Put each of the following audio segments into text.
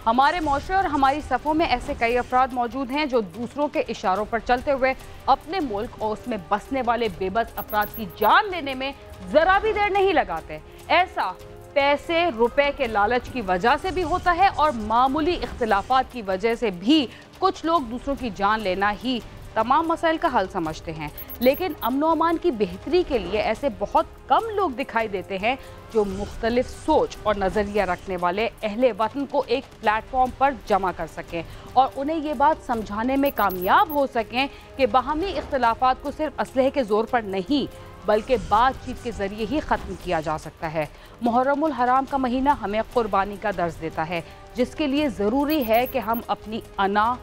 हमारे माशरे और हमारी सफ़ों में ऐसे कई अफराद मौजूद हैं जो दूसरों के इशारों पर चलते हुए अपने मुल्क और उसमें बसने वाले बेबस अफराद की जान लेने में ज़रा भी देर नहीं लगाते। ऐसा पैसे रुपए के लालच की वजह से भी होता है और मामूली इख्तिलाफात की वजह से भी कुछ लोग दूसरों की जान लेना ही तमाम मसाइल का हल समझते हैं। लेकिन अमन व अमान की बेहतरी के लिए ऐसे बहुत कम लोग दिखाई देते हैं जो मुख्तलिफ सोच और नज़रिया रखने वाले अहले वतन को एक प्लेटफॉर्म पर जमा कर सकें और उन्हें ये बात समझाने में कामयाब हो सकें कि बाहमी इख्तिलाफात को सिर्फ असलहे के ज़ोर पर नहीं बल्कि बातचीत के ज़रिए ही ख़त्म किया जा सकता है। मुहर्रमुल हराम का महीना हमें कुर्बानी का दर्ज देता है, जिसके लिए ज़रूरी है कि हम अपनी अना,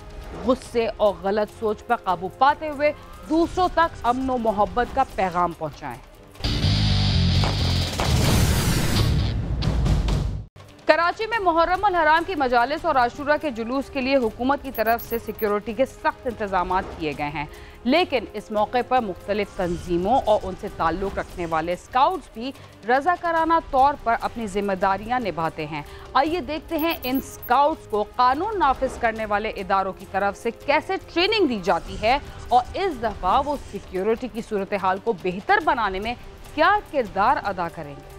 गुस्से और गलत सोच पर काबू पाते हुए दूसरों तक अमन व मोहब्बत का पैगाम पहुँचाएँ। कराची में मुहर्रमुल हराम की मजालिस और आशूरा के जुलूस के लिए हुकूमत की तरफ से सिक्योरिटी के सख्त इंतजाम किए गए हैं, लेकिन इस मौके पर मुख्तलिफ तंजीमों और उनसे ताल्लुक़ रखने वाले स्काउट्स भी रज़ाकाराना तौर पर अपनी जिम्मेदारियां निभाते हैं। आइए देखते हैं इन स्काउट्स को कानून नाफिज करने वाले इदारों की तरफ से कैसे ट्रेनिंग दी जाती है और इस दफ़ा वो सिक्योरिटी की सूरत हाल को बेहतर बनाने में क्या किरदार अदा करेंगे।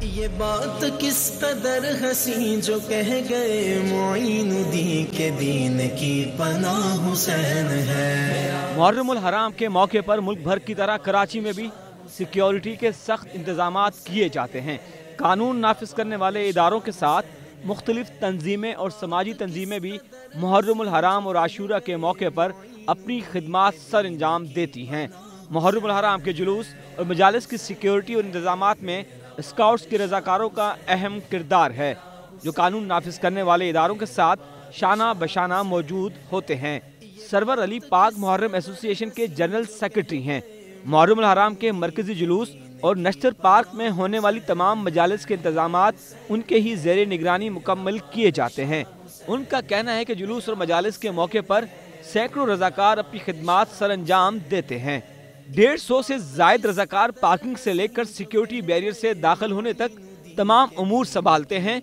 ये बात किस कदर हसी जो कह गए मोइनुद्दीन के दीन की पनाह हुसैन है। मुहर्रमुल हराम के मौके पर मुल्क भर की तरह कराची में भी सिक्योरिटी के सख्त इंतजामात किए जाते हैं। कानून नाफिज करने वाले इदारों के साथ मुख्तलिफ तंजीमें और समाजी तंजीमें भी मुहर्रमुल हराम और आशूरा के मौके पर अपनी खिदमात सर अंजाम देती हैं। मुहर्रमुल हराम के जुलूस और मजालिस की सिक्योरिटी और इंतजामात में स्काउट्स के रज़ाकारों का अहम किरदार है, जो कानून नाफिज करने वाले इदारों के साथ शाना बशाना मौजूद होते हैं। सरवर अली पाक मुहर्रम एसोसिएशन के जनरल सेक्रेटरी हैं। मुहर्रमुल हराम के मरकजी जुलूस और नश्तर पार्क में होने वाली तमाम मजालिस के इंतजामात उनके ही ज़ेरे निगरानी मुकम्मल किए जाते हैं। उनका कहना है कि जुलूस और मजालिस के मौके पर सैकड़ों रज़ाकार अपनी खिदमात सर अंजाम देते हैं। 150 से जायद रज़ाकार पार्किंग से लेकर सिक्योरिटी बैरियर से दाखिल होने तक तमाम उमूर संभालते हैं।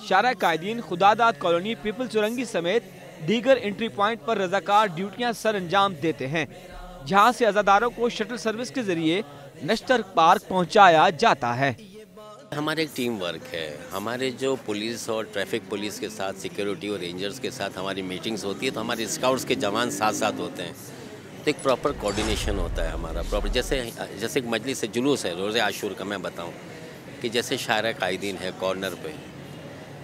शारा कायदीन, खुदादाद कॉलोनी, पीपल चुरंगी समेत दीगर एंट्री पॉइंट पर रज़ाकार ड्यूटियां सर अंजाम देते हैं, जहां से अज़ादारों को शटल सर्विस के जरिए नश्तर पार्क पहुंचाया जाता है। हमारे एक टीम वर्क है। हमारे जो पुलिस और ट्रैफिक पुलिस के साथ, सिक्योरिटी और रेंजर्स के साथ हमारी मीटिंग्स होती है, तो हमारे स्काउट्स के जवान साथ साथ होते हैं, तो एक प्रॉपर कोऑर्डिनेशन होता है हमारा प्रॉपर। जैसे एक मजलिस से जुलूस है रोज़े आशूर का, मैं बताऊं कि जैसे शारा कायदीन है कॉर्नर पे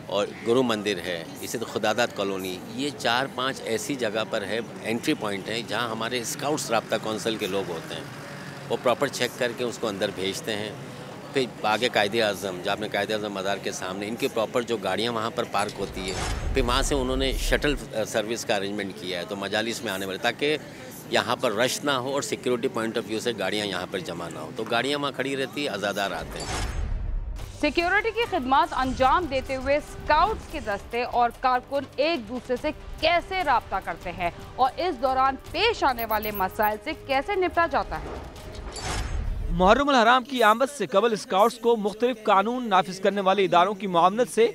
और गुरु मंदिर है, इसी तो खुदादाद कॉलोनी, ये 4-5 ऐसी जगह पर है एंट्री पॉइंट है जहां हमारे स्काउट्स राब्ता काउंसिल के लोग होते हैं। वो प्रॉपर चेक करके उसको अंदर भेजते हैं। फिर आगे कायदे आज़म, जहाँ अपने कायदे आज़म मज़ार के सामने इनकी प्रॉपर जो गाड़ियाँ वहाँ पर पार्क होती है, फिर वहाँ से उन्होंने शटल सर्विस का अरेंजमेंट किया है तो मजालिस में आने वाले, ताकि यहाँ पर रश ना हो और सिक्योरिटी पॉइंट ऑफ व्यू से गाड़ियाँ यहाँ पर जमा ना हो, तो गाड़ियाँ वहाँ खड़ी रहती है, आज़ादार आते हैं। सिक्योरिटी की खिदमत अंजाम देते हुए स्काउट्स के दस्ते और कारकुन एक दूसरे से कैसे राब्ता करते हैं और इस दौरान पेश आने वाले मसाइल से कैसे निपटा जाता है। मुहर्रमुल हराम की आमद से कबल स्काउट्स को मुख्तलिफ कानून नाफिज करने वाले इदारों की मुआवनत से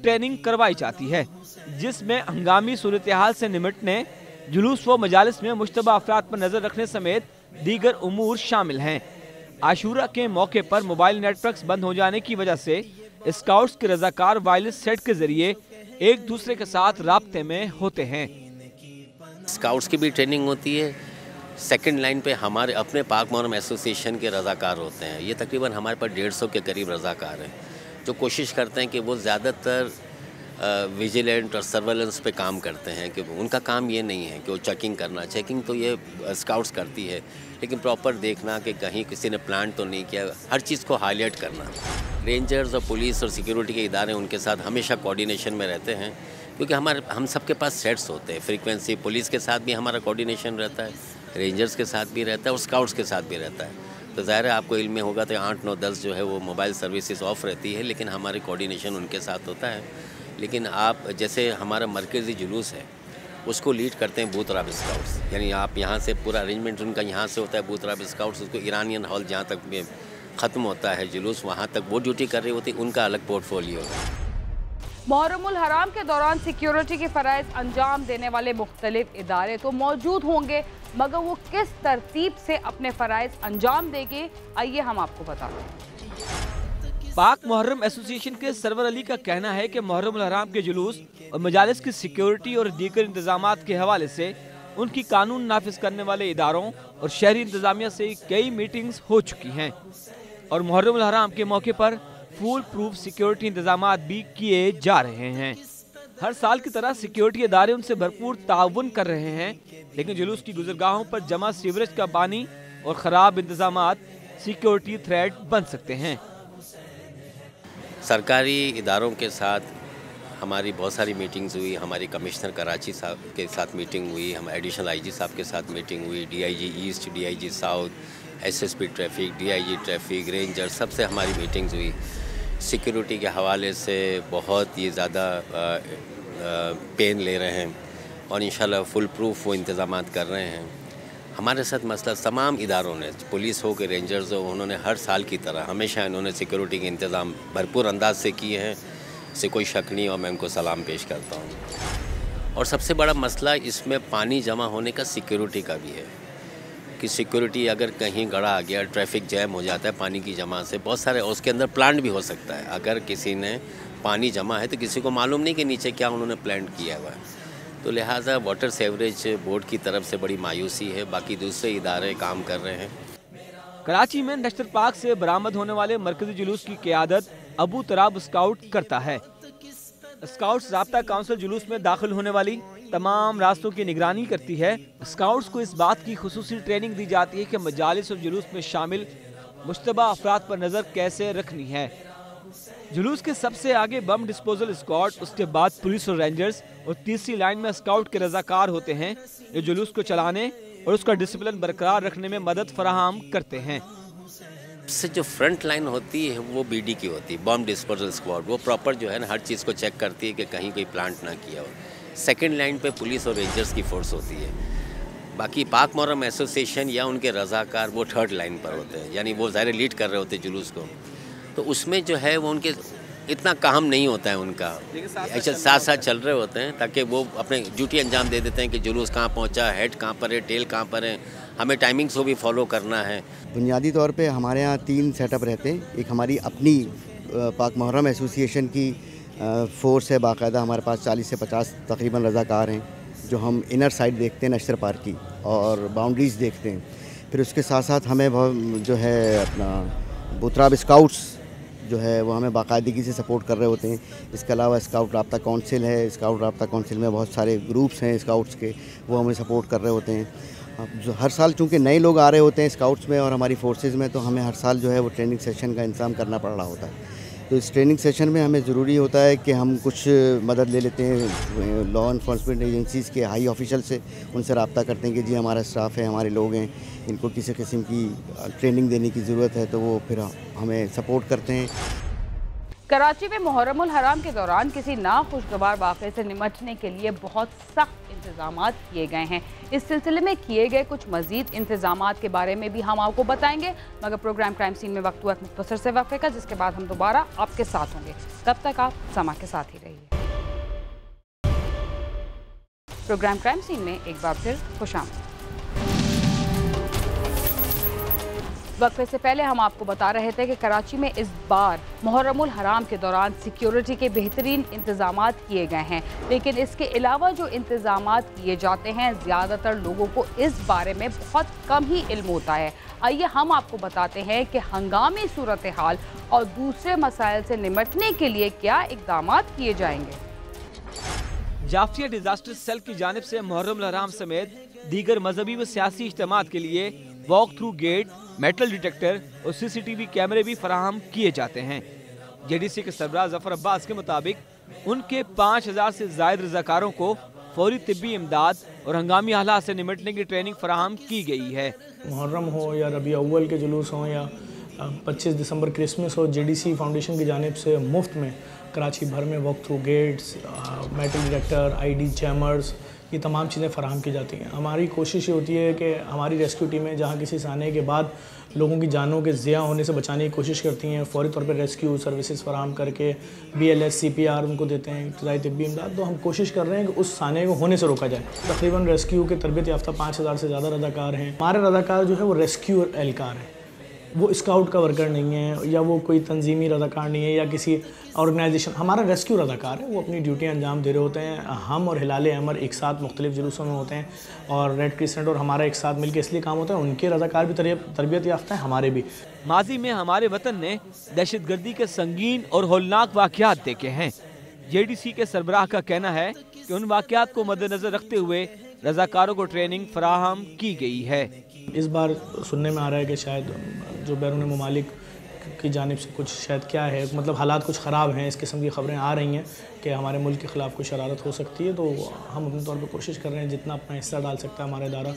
ट्रेनिंग करवाई जाती है, जिसमें हंगामी सूरत हाल से निमटने, जुलूस व मजालिस में मुश्तबा अफराद पर नजर रखने समेत दीगर उमूर शामिल हैं। आशूरा के मौके पर मोबाइल नेटवर्क्स बंद हो जाने की वजह से स्काउट्स के रज़ाकार वायरलेस सेट के जरिए एक दूसरे के साथ राब्ते में होते हैं। स्काउट्स की भी ट्रेनिंग होती है। सेकंड लाइन पे हमारे अपने पाक मुहर्रम एसोसिएशन के रज़ाकार होते हैं। ये तकरीबन हमारे पास 150 के करीब रज़ाकार हैं, जो कोशिश करते हैं कि वो ज़्यादातर विजिलेंट और सर्वेलेंस पे काम करते हैं, कि उनका काम ये नहीं है कि वो चेकिंग करना, चेकिंग तो ये स्काउट्स करती है, लेकिन प्रॉपर देखना कि कहीं किसी ने प्लान तो नहीं किया, हर चीज़ को हाईलाइट करना। रेंजर्स और पुलिस और सिक्योरिटी के इदारे उनके साथ हमेशा कोऑर्डिनेशन में रहते हैं, क्योंकि हम सबके पास सेट्स होते हैं फ्रीक्वेंसी। पुलिस के साथ भी हमारा कोऑर्डिनेशन रहता है, रेंजर्स के साथ भी रहता है और स्काउट्स के साथ भी रहता है। तो ज़ाहिर है आपको इल्म में होगा तो 8, 9, 10 जो है वो मोबाइल सर्विसेज ऑफ रहती है, लेकिन हमारी कोऑर्डिनेशन उनके साथ होता है। लेकिन आप जैसे हमारा मरकज़ी जुलूस है उसको लीड करते हैं बूतराब स्काउट्स, यानी आप यहाँ से पूरा अरेंजमेंट उनका यहाँ से होता है। बूतराब स्काउट्स उसको ईरानियन हॉल जहाँ तक ख़त्म होता है जुलूस, वहाँ तक वो ड्यूटी कर रही होती है, उनका अलग पोर्टफोलियो है। मुहर्रमुल हराम के दौरान सिक्योरिटी के फ़राइज़ अंजाम देने वाले मुख्तलिफ इदारे तो मौजूद होंगे, मगर वो किस तरतीब से अपने फ़राइज़ अंजाम देंगे, आइए हम आपको बताते हैं। पाक मुहर्रम एसोसिएशन के सरवर अली का कहना है कि मुहर्रमुल हराम के जुलूस और मजालिस की सिक्योरिटी और दीगर इंतजामात के हवाले से उनकी कानून नाफिज करने वाले इदारों और शहरी इंतजामिया से कई मीटिंग्स हो चुकी हैं और मुहर्रमुल हराम के मौके पर फुल प्रूफ सिक्योरिटी इंतजामात भी किए जा रहे हैं। हर साल की तरह सिक्योरिटी इदारे उनसे भरपूर ताउन कर रहे हैं, लेकिन जुलूस की गुजरगाहों पर जमा सीवरेज का पानी और ख़राब इंतजामात सिक्योरिटी थ्रेट बन सकते हैं। सरकारी इदारों के साथ हमारी बहुत सारी मीटिंग्स हुई। हमारी कमिश्नर कराची साहब के साथ मीटिंग हुई, हम एडिशनल आईजी साहब के साथ मीटिंग हुई, DIG east, DIG south, SSP traffic, DIG traffic, ranger, सबसे हमारी मीटिंग्स हुई। सिक्योरिटी के हवाले से बहुत ही ज़्यादा पेन ले रहे हैं और इंशाल्लाह फुल प्रूफ वो इंतज़ामात कर रहे हैं। हमारे साथ मसला तमाम इदारों ने, पुलिस हो कि रेंजर्स हो, उन्होंने हर साल की तरह हमेशा इन्होंने सिक्योरिटी के इंतज़ाम भरपूर अंदाज से किए हैं, इससे कोई शक नहीं और मैं उनको सलाम पेश करता हूँ। और सबसे बड़ा मसला इसमें पानी जमा होने का सिक्योरिटी का भी है कि सिक्योरिटी अगर कहीं गड़ा आ गया, ट्रैफिक जैम हो जाता है पानी की जमा से, बहुत सारे उसके अंदर प्लांट भी हो सकता है। अगर किसी ने पानी जमा है तो किसी को मालूम नहीं कि नीचे क्या उन्होंने प्लांट किया हुआ है, तो लिहाजा वाटर सेवरेज बोर्ड की तरफ से बड़ी मायूसी है। बाकी दूसरे इदारे काम कर रहे हैं। कराची में नश्तर पार्क से बरामद होने वाले मरकजी जुलूस की क़ियादत अबू तराब स्काउट करता है। स्काउट्स राब्ता काउंसिल जुलूस में दाखिल होने वाली तमाम रास्तों की निगरानी करती है। स्काउट्स को इस बात की खुसूसी ट्रेनिंग दी जाती है कि मजालिस और जुलूस में शामिल मुश्तबा अफराद पर नज़र कैसे रखनी है। जुलूस के सबसे आगे बम डिस्पोजल स्क्वाड, उसके बाद पुलिस और रेंजर्स और तीसरी लाइन में स्काउट के रजाकार होते हैं जो जुलूस को चलाने और उसका डिसिप्लिन बरकरार रखने में मदद फराहम करते हैं। से जो फ्रंट लाइन होती है वो बीडी की होती है, बम डिस्पोजल स्क्वाड, वो प्रॉपर जो है ना हर चीज़ को चेक करती है कि कहीं कोई प्लांट ना किया हो। सेकंड लाइन पे पुलिस और रेंजर्स की फोर्स होती है। बाकी पाक मुहर्रम एसोसिएशन या उनके रज़ाकार वो थर्ड लाइन पर होते हैं, यानी वो ज़ाहिर लीड कर रहे होते हैं जुलूस को, तो उसमें जो है वो उनके इतना काम नहीं होता है उनका, अच्छा साथ साथ चल रहे होते हैं ताकि वो अपने ड्यूटी अंजाम दे देते हैं कि जुलूस कहाँ पहुँचा, हेड कहाँ पर है, टेल कहाँ पर है, हमें टाइमिंग्स को भी फॉलो करना है। बुनियादी तौर पे हमारे यहाँ 3 सेटअप रहते हैं। एक हमारी अपनी पाक मुहर्रम एसोसिएशन की फोर्स है, बाकायदा हमारे पास 40 से 50 तकरीबन रज़ाकार हैं जो हम इनर साइड देखते हैं नश्तर पार्क की और बाउंड्रीज़ देखते हैं। फिर उसके साथ साथ हमें जो है अपना बुतराब स्काउट्स जो है वो हमें बाकायदगी से सपोर्ट कर रहे होते हैं। इसके अलावा स्काउट राब्ता काउंसिल है, स्काउट राब्ता काउंसिल में बहुत सारे ग्रुप्स हैं स्काउट्स के, वो हमें सपोर्ट कर रहे होते हैं। जो हर साल चूँकि नए लोग आ रहे होते हैं स्काउट्स में और हमारी फोर्सेज़ में, तो हमें हर साल जो है वो ट्रेनिंग सेशन का इंतज़ाम करना पड़ रहा होता है। तो इस ट्रेनिंग सेशन में हमें ज़रूरी होता है कि हम कुछ मदद ले लेते हैं लॉ इन्फोर्समेंट एजेंसीज़ के हाई ऑफिशियल से, उनसे रब्ता करते हैं कि जी हमारा स्टाफ है, हमारे लोग हैं, इनको किसी किस्म की ट्रेनिंग देने की ज़रूरत है, तो वो फिर हमें सपोर्ट करते हैं। कराची में मुहर्रमुल हराम के दौरान किसी नाखुशगवार वाक़े से निपटने के लिए बहुत सख्त इंतजामात किए गए हैं। इस सिलसिले में किए गए कुछ मज़ीद इंतजामात के बारे में भी हम आपको बताएंगे, मगर प्रोग्राम क्राइम सीन में वक्त हुआ एक मुख्तसर से वक्फे का, जिसके बाद हम दोबारा आपके साथ होंगे। तब तक आप समा के साथ ही रहिए। प्रोग्राम क्राइम सीन में एक बार फिर खुशामदीद। वक्फे से पहले हम आपको बता रहे थे कि कराची में इस बार मुहर्रमुल हराम के दौरान सिक्योरिटी के बेहतरीन इंतजामात किए गए हैं, लेकिन इसके अलावा जो इंतजामात किए जाते हैं ज़्यादातर लोगों को इस बारे में बहुत कम ही इल्म होता है। आइए हम आपको बताते हैं कि हंगामी सूरत हाल और दूसरे मसाइल से निपटने के लिए क्या इक़दाम किए जाएंगे। जाफिया डिजास्टर सेल की जानिब से मुहर्रमुल हराम समेत दीगर मजहबी व सियासी इज्तिमात के लिए walk through gate, metal detector और सीसीटीवी कैमरे भी फराहम किए जाते हैं। जेडीसी के सरबराह जफर अब्बास के मुताबिक उनके 5000 से ज़ायद रज़ाकारों को फौरी तिब्बी इमदाद और हंगामी हालात से निपटने की ट्रेनिंग फराहम की गई है। मुहर्रम हो या रबी अव्वल के जुलूस हों या 25 दिसंबर क्रिसमस हो, जेडीसी फाउंडेशन की जानिब से मुफ्त में कराची भर में walk through gates, metal detector, ID jammers, ये तमाम चीज़ें फ़राहम की जाती हैं। हमारी कोशिश ये होती है कि हमारी रेस्क्यू टीमें जहाँ किसी से आने के बाद लोगों की जानों के ज़िया होने से बचाने की कोशिश करती हैं, फ़ौरी तौर पर रेस्क्यू सर्विसेज फ़राहम करके BLS CPR उनको देते हैं, इब्तदाई तिब्बी इमदाद। तो हम कोशिश कर रहे हैं कि उस साने को होने से रोका जाए। तकरीबन रेस्क्यू के तरबियत याफ्ता 5000 से ज़्यादा रज़ाकार हैं। हमारे रज़ाकार जो है वो रेस्क्यू एहलकार हैं, वो स्काउट का वर्कर नहीं है या वो कोई तंजीमी रज़ाकार नहीं है या किसी ऑर्गेनाइजेशन। हमारा रेस्क्यू रज़ाकार है, वो अपनी ड्यूटी अंजाम दे रहे होते हैं। हम और हिलाल अहमर एक साथ मुख्तलिफ जुलूसों में होते हैं और रेड क्रिसेंट और हमारा एक साथ मिलकर इसलिए काम होता है। उनके रज़ाकार भी तरबियत याफ्ता है, हमारे भी। माजी में हमारे वतन ने दहशतगर्दी के संगीन और होलनाक वाक़यात देखे हैं। JDC के सरबराह का कहना है कि उन वाक़यात को मद्देनज़र रखते हुए रज़ाकारों को ट्रेनिंग फराहम की गई है। इस बार सुनने में आ रहा है कि शायद जो बैरून ममालिक की जानिब से कुछ शायद क्या है, मतलब हालात कुछ ख़राब हैं, इस किस्म की ख़बरें आ रही हैं कि हमारे मुल्क के ख़िलाफ़ कोई शरारत हो सकती है। तो हम अपने तौर पर कोशिश कर रहे हैं जितना अपना हिस्सा डाल सकता है हमारा इदारा।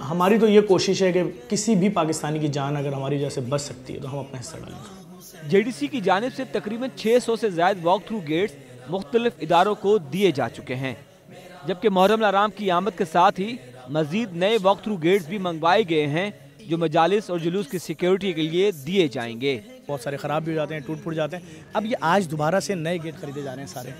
हमारी तो ये कोशिश है कि किसी भी पाकिस्तानी की जान अगर हमारी वजह से बच सकती है तो हम अपना हिस्सा डालेंगे। JDC की जानिब से तकरीबन 600 से ज़ायद वॉक थ्रू गेट्स मुख्तलिफ इदारों को दिए जा चुके हैं, जबकि मुहर्रम हराम की आमद के साथ ही मजीद नए वॉक थ्रू गेट्स भी मंगवाए गए हैं जो मजालिस और जुलूस की सिक्योरिटी के लिए दिए जाएंगे। बहुत सारे ख़राब भी हो जाते हैं, टूट फूट जाते हैं। अब ये आज दोबारा से नए गेट खरीदे जा रहे हैं सारे,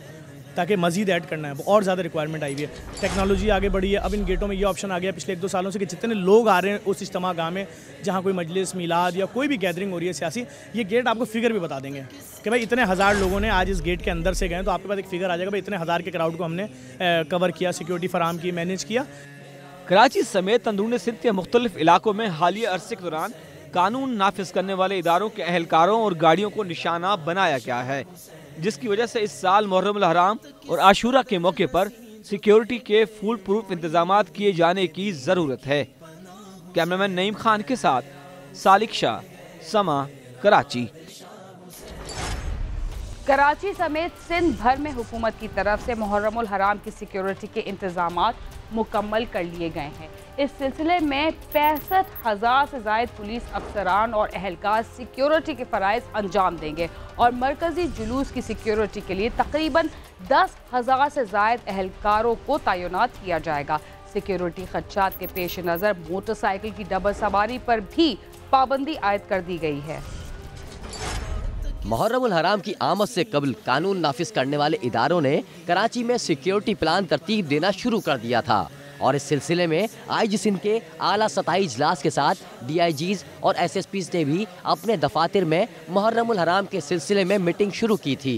ताकि मजीद ऐड करना है। और ज़्यादा रिक्वायरमेंट आई हुई है, टेक्नोलॉजी आगे बढ़ी है। अब इन गेटों में ये ऑप्शन आ गया पिछले 1-2 सालों से कि जितने लोग आ रहे हैं उस इज्तिमा गाह में जहाँ कोई मजलिस मिलाद या कोई भी गैदरिंग हो रही है सियासी, ये गेट आपको फिगर भी बता देंगे कि भाई इतने हज़ार लोगों ने आज इस गेट के अंदर से गए, तो आपके पास एक फिगर आ जाएगा भाई इतने हज़ार के क्राउड को हमने कवर किया, सिक्योरिटी फराहम की, मैनेज किया। कराची समेत अंदरूनी सिंध के मुख्तलिफ इलाकों में हालिया अरसे के दौरान कानून नाफिज करने वाले इदारों के अहलकारों और गाड़ियों को निशाना बनाया गया है, जिसकी वजह से इस साल मुहर्रम हराम और आशूरा के मौके पर सिक्योरिटी के फुल प्रूफ इंतजाम किए जाने की ज़रूरत है। कैमरामैन नईम खान के साथ सालिक शाह, समा, कराची। कराची समेत सिंध भर में हुकूमत की तरफ से मुहर्रम हराम की सिक्योरिटी के इंतजामात मुकम्मल कर लिए गए हैं। इस सिलसिले में 65,000 से ज़ायद पुलिस अफसरान और अहलकार सिक्योरिटी के फ़राइज़ अंजाम देंगे और मरकज़ी जुलूस की सिक्योरिटी के लिए तकरीबन 10,000 से ज़ायद अहलकारों को तैनात किया जाएगा। सिक्योरिटी खदशात के पेश नज़र मोटरसाइकिल की डबल सवारी पर भी पाबंदी आयद कर दी गई है। मुहर्रम हराम की आमद से कबल कानून नाफिज करने वाले इदारों ने कराची में सिक्योरिटी प्लान तरतीब देना शुरू कर दिया था और इस सिलसिले में IG सिंध के आला सतही इजलास के साथ DIGs और SSPs ने भी अपने दफातर में मुहर्रम हराम के सिलसिले में मीटिंग शुरू की थी।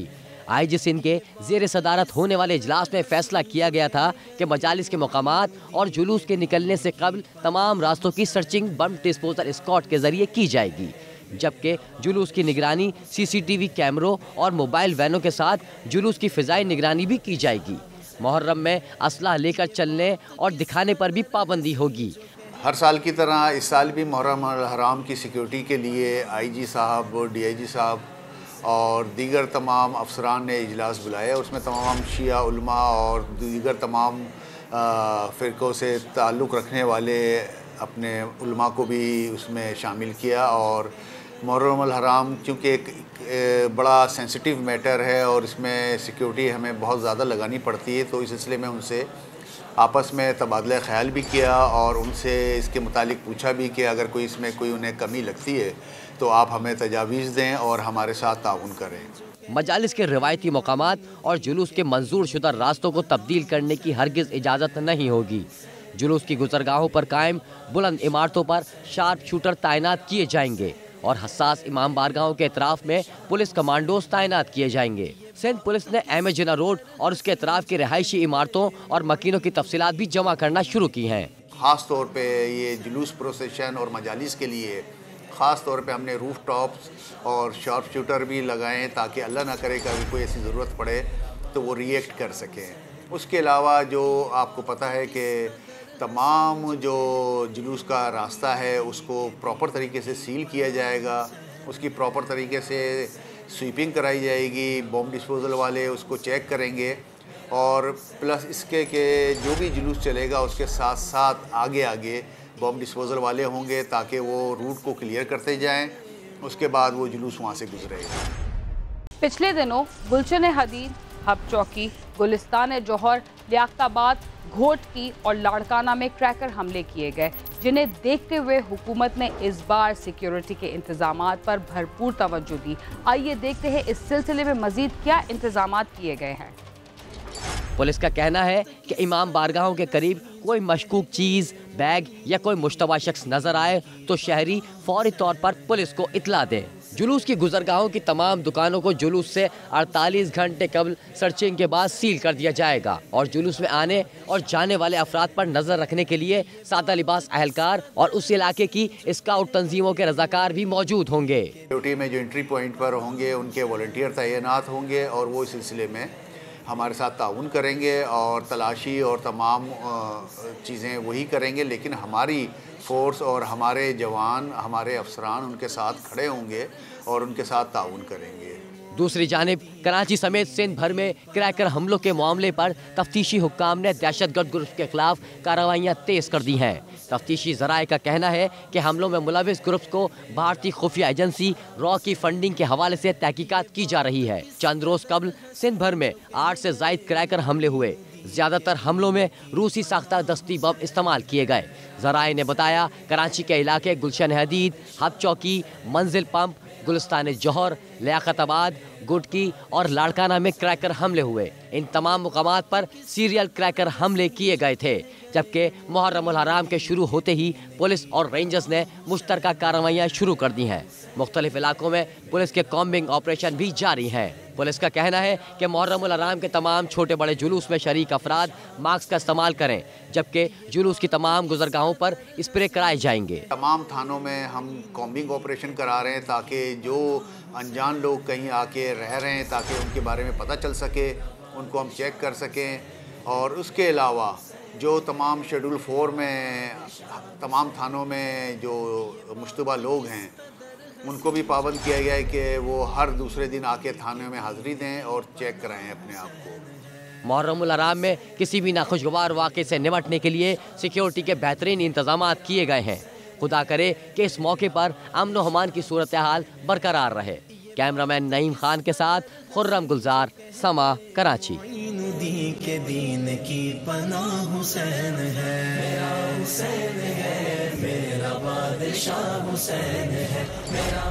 IG सिंध के ज़ेर सदारत होने वाले इजलास में फैसला किया गया था कि मजालिस के मकामात और जुलूस के निकलने से कबल तमाम रास्तों की सर्चिंग बम डिस्पोजल स्क्वाड के जरिए की जाएगी, जबकि जुलूस की निगरानी CCTV कैमरों और मोबाइल वैनों के साथ जुलूस की फ़िज़ाई निगरानी भी की जाएगी। मुहर्रम में असलाह लेकर चलने और दिखाने पर भी पाबंदी होगी। हर साल की तरह इस साल भी मुहर्रम हराम की सिक्योरिटी के लिए IG साहब, DIG साहब और दीगर तमाम अफसरान ने इजलास बुलाया। उसमें तमाम शिया उलमा और दीगर तमाम फ़िरक़ों से ताल्लुक़ रखने वाले अपने उलमा को भी उसमें शामिल किया। और मुहर्रम हराम क्योंकि एक बड़ा सेंसिटिव मैटर है और इसमें सिक्योरिटी हमें बहुत ज़्यादा लगानी पड़ती है, तो इस सिलसिले में उनसे आपस में तबादला ख्याल भी किया और उनसे इसके मुतालिक पूछा भी कि अगर कोई इसमें कोई उन्हें कमी लगती है तो आप हमें तजावीज़ दें और हमारे साथ ताउन करें। मजालिस के रिवायती मकामात और जुलूस के मंजूर शुदा रास्तों को तब्दील करने की हरगिज़ इजाज़त नहीं होगी। जुलूस की गुजरगाहों पर कायम बुलंद इमारतों पर शार्प शूटर तैनात किए जाएंगे और हसास इमाम बारगाहों के अतराफ में पुलिस कमांडोज तैनात किए जाएंगे। सिंध पुलिस ने एम ए जिन्ना रोड और उसके अतराफ की रहायशी इमारतों और मकीनों की तफसीलात भी जमा करना शुरू की हैं। ख़ास तौर पे ये जुलूस प्रोसेशन और मजालिस के लिए ख़ास तौर पे हमने रूफ टॉप्स और शार्प शूटर भी लगाए ताकि अल्लाह ना करे कभी कोई ऐसी ज़रूरत पड़े तो वो रिएक्ट कर सकें। उसके अलावा जो आपको पता है कि तमाम जो जुलूस का रास्ता है उसको प्रॉपर तरीके से सील किया जाएगा, उसकी प्रॉपर तरीके से स्वीपिंग कराई जाएगी, बॉम्ब डिस्पोजल वाले उसको चेक करेंगे और प्लस इसके के जो भी जुलूस चलेगा उसके साथ साथ आगे आगे बॉम्ब डिस्पोजल वाले होंगे ताकि वो रूट को क्लियर करते जाएं, उसके बाद वो जुलूस वहाँ से गुजरेगा। पिछले दिनों गुलशन हदीद, हब चौकी, गुलिस्तान जौहर, लियाकताबाद, घोटकी और लाड़काना में क्रैकर हमले किए गए, जिन्हें देखते हुए हुकूमत ने इस बार सिक्योरिटी के इंतजामात पर भरपूर तवज्जो दी। आइए देखते हैं इस सिलसिले में मजीद क्या इंतजामात किए गए हैं। पुलिस का कहना है कि इमाम बारगाहों के करीब कोई मशकूक चीज़, बैग या कोई मुश्तबा शख्स नजर आए तो शहरी फौरी तौर पर पुलिस को इतला दें। जुलूस की गुजरगाहों की तमाम दुकानों को जुलूस से 48 घंटे कबल सर्चिंग के बाद सील कर दिया जाएगा और जुलूस में आने और जाने वाले अफराद पर नजर रखने के लिए सादा लिबास अहलकार और उस इलाके की स्काउट तंजीमों के रजाकार भी मौजूद होंगे। ड्यूटी में जो एंट्री पॉइंट पर होंगे उनके वॉलंटियर तैनात होंगे और वो इस सिलसिले में हमारे साथ ताउन करेंगे और तलाशी और तमाम चीज़ें वही करेंगे, लेकिन हमारी फ़ोर्स और हमारे जवान, हमारे अफसरान उनके साथ खड़े होंगे और उनके साथ ताउन करेंगे। दूसरी जानिब कराची समेत सिंध भर में क्रैकर हमलों के मामले पर तफ्तीशी हुक्काम ने दहशतगर्द ग्रुप के खिलाफ कार्रवाइयाँ तेज़ कर दी हैं। तफ्तीशी ज़राए का कहना है कि हमलों में मुलविस ग्रुप्स को भारतीय खुफिया एजेंसी रॉ की फंडिंग के हवाले से तहकीकात की जा रही है। चंद रोज़ कबल सिंध भर में 8 से ज़ायद क्रैकर हमले हुए। ज़्यादातर हमलों में रूसी साख्ता दस्ती बम इस्तेमाल किए गए। ज़राए ने बताया कराची के इलाके गुलशन हदीद, हब चौकी, मंजिल पंप, गुलिस्तान जौहर, लियाकताबाद, गुटकी और लाड़काना में क्रैकर हमले हुए। इन तमाम मुकामात पर सीरियल क्रैकर हमले किए गए थे, जबकि मुहर्रम उल हराम के शुरू होते ही पुलिस और रेंजर्स ने मुश्तरका कार्रवाइयाँ शुरू कर दी हैं। मुख्तलिफ इलाकों में पुलिस के कॉम्बिंग ऑपरेशन भी जारी हैं। पुलिस का कहना है कि मुहर्रम उल हराम के तमाम छोटे बड़े जुलूस में शरीक अफराद मास्क का इस्तेमाल करें, जबकि जुलूस की तमाम गुजरगाहों पर स्प्रे कराए जाएंगे। तमाम थानों में हम कॉम्बिंग ऑपरेशन करा रहे हैं ताकि जो अनजान लोग कहीं आके रह रहे हैं ताकि उनके बारे में पता चल सके, उनको हम चेक कर सकें। और उसके अलावा जो तमाम शेड्यूल 4 में तमाम थानों में जो मुश्तबा लोग हैं उनको भी पाबंद किया गया है कि वो हर दूसरे दिन आके थाने में हाज़िरी दें और चेक कराएं अपने आप को। मुहर्रम उल हराम में किसी भी नाखुशगवार वाक़े से निपटने के लिए सिक्योरिटी के बेहतरीन इंतजामात किए गए हैं। खुदा करे कि इस मौके पर अमन व अमान की सूरत हाल बरकरार रहे। कैमरामैन नईम खान के साथ खुर्रम गुलजार, समा, कराची। के दीन की पनाह हुसैन है, मेरा हुसैन है, मेरा बादशाह हुसैन है, मेरा।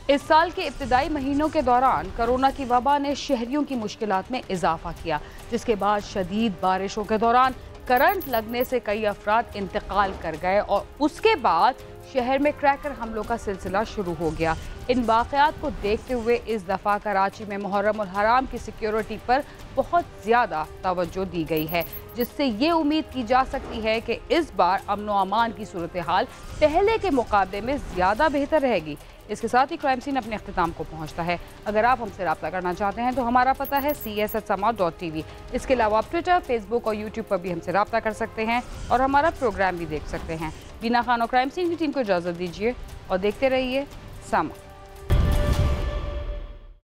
इस साल के इब्तिदाई महीनों के दौरान कोरोना की वबा ने शहरियों की मुश्किलात में इजाफा किया, जिसके बाद शदीद बारिशों के दौरान करंट लगने से कई अफराद इंतकाल कर गए और उसके बाद शहर में क्रैकर हमलों का सिलसिला शुरू हो गया। इन वाक़यात को देखते हुए इस दफ़ा कराची में मुहर्रम उल हराम की सिक्योरिटी पर बहुत ज़्यादा तवज्जो दी गई है, जिससे ये उम्मीद की जा सकती है कि इस बार अमन व अमान की सूरत हाल पहले के मुकाबले में ज़्यादा बेहतर रहेगी। इसके साथ ही क्राइम सीन अपने अख्तिताम को पहुंचता है। अगर आप हमसे रब्ता करना चाहते हैं तो हमारा पता है cs@sama.tv। इसके अलावा आप ट्विटर, फेसबुक और यूट्यूब पर भी हमसे रब्ता कर सकते हैं और हमारा प्रोग्राम भी देख सकते हैं। बीना खान और क्राइम सीन की टीम को इजाज़त दीजिए और देखते रहिए समा।